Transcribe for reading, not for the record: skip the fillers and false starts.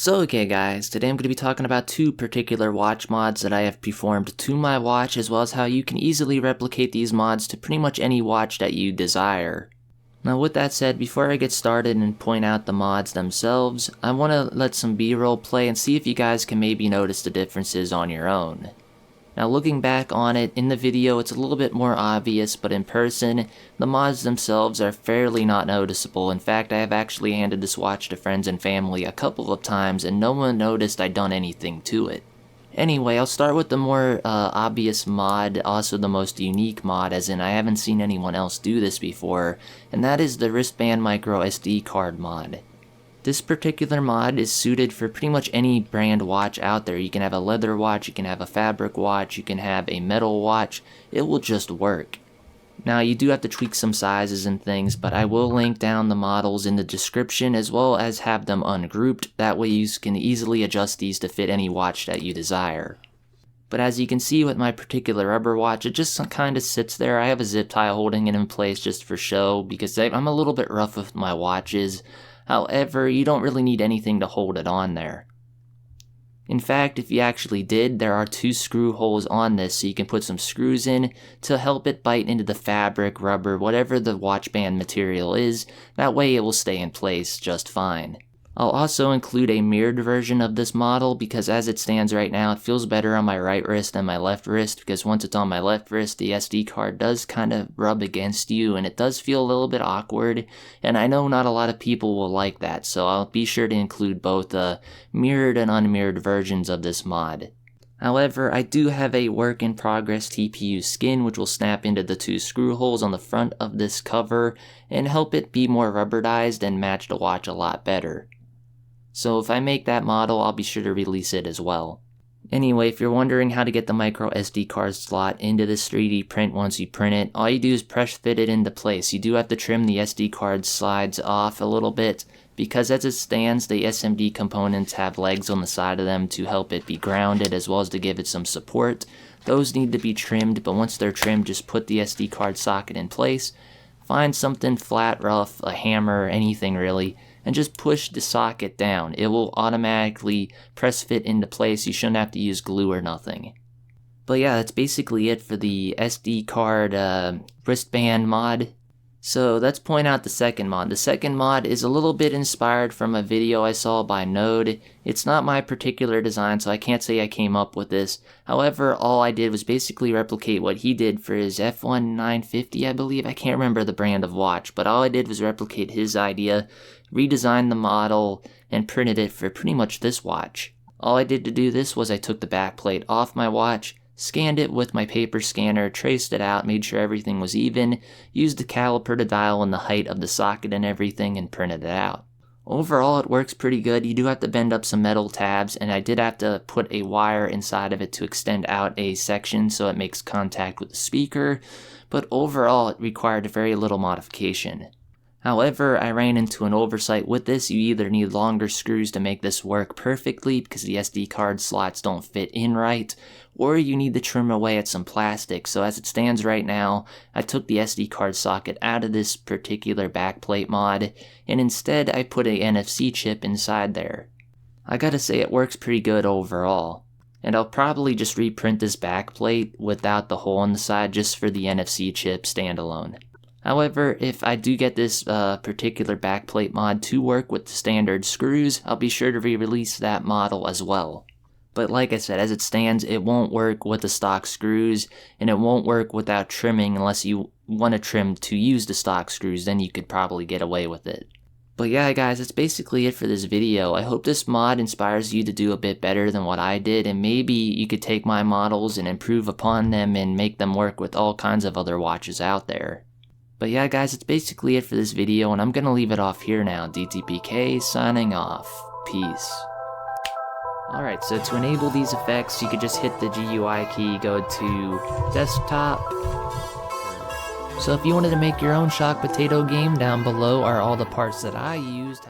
So okay guys, today I'm going to be talking about two particular watch mods that I have performed to my watch, as well as how you can easily replicate these mods to pretty much any watch that you desire. Now with that said, before I get started and point out the mods themselves, I want to let some B-roll play and see if you guys can maybe notice the differences on your own. Now looking back on it, in the video it's a little bit more obvious, but in person, the mods themselves are fairly not noticeable. In fact, I have actually handed this watch to friends and family a couple of times and no one noticed I'd done anything to it. Anyway, I'll start with the more obvious mod, also the most unique mod, as in I haven't seen anyone else do this before, and that is the wristband micro SD card mod. This particular mod is suited for pretty much any brand watch out there. You can have a leather watch, you can have a fabric watch, you can have a metal watch. It will just work. Now you do have to tweak some sizes and things, but I will link down the models in the description as well as have them ungrouped. That way you can easily adjust these to fit any watch that you desire. But as you can see with my particular rubber watch, it just kind of sits there. I have a zip tie holding it in place just for show because I'm a little bit rough with my watches. However, you don't really need anything to hold it on there. In fact, if you actually did, there are two screw holes on this, so you can put some screws in to help it bite into the fabric, rubber, whatever the watch band material is. That way it will stay in place just fine. I'll also include a mirrored version of this model because as it stands right now, it feels better on my right wrist than my left wrist, because once it's on my left wrist, the SD card does kind of rub against you and it does feel a little bit awkward, and I know not a lot of people will like that, so I'll be sure to include both mirrored and unmirrored versions of this mod. However, I do have a work in progress TPU skin which will snap into the two screw holes on the front of this cover and help it be more rubberized and match the watch a lot better. So if I make that model, I'll be sure to release it as well. Anyway, if you're wondering how to get the micro SD card slot into this 3D print once you print it, all you do is press fit it into place. You do have to trim the SD card slides off a little bit, because as it stands, the SMD components have legs on the side of them to help it be grounded as well as to give it some support. Those need to be trimmed, but once they're trimmed, just put the SD card socket in place. Find something flat, rough, a hammer, anything really, and just push the socket down. It will automatically press fit into place. You shouldn't have to use glue or nothing. But yeah, that's basically it for the SD card wristband mod. So let's point out the second mod. The second mod is a little bit inspired from a video I saw by Node. It's not my particular design, so I can't say I came up with this. However, all I did was basically replicate what he did for his F1 950, I believe. I can't remember the brand of watch, but all I did was replicate his idea, redesigned the model, and printed it for pretty much this watch. All I did to do this was I took the backplate off my watch, scanned it with my paper scanner, traced it out, made sure everything was even, used the caliper to dial in the height of the socket and everything, and printed it out. Overall, it works pretty good. You do have to bend up some metal tabs, and I did have to put a wire inside of it to extend out a section so it makes contact with the speaker, but overall it required very little modification. However, I ran into an oversight with this. You either need longer screws to make this work perfectly because the SD card slots don't fit in right, or you need to trim away at some plastic. So as it stands right now, I took the SD card socket out of this particular backplate mod, and instead I put a NFC chip inside there. I gotta say it works pretty good overall. And I'll probably just reprint this backplate without the hole in the side just for the NFC chip standalone. However, if I do get this particular backplate mod to work with the standard screws, I'll be sure to re-release that model as well. But like I said, as it stands, it won't work with the stock screws, and it won't work without trimming unless you want to trim to use the stock screws, then you could probably get away with it. But yeah guys, that's basically it for this video. I hope this mod inspires you to do a bit better than what I did, and maybe you could take my models and improve upon them and make them work with all kinds of other watches out there. But yeah guys, that's basically it for this video, and I'm gonna leave it off here now. DTPK signing off. Peace. Alright, so to enable these effects, you could just hit the GUI key, go to desktop. So if you wanted to make your own shock potato game, down below are all the parts that I used.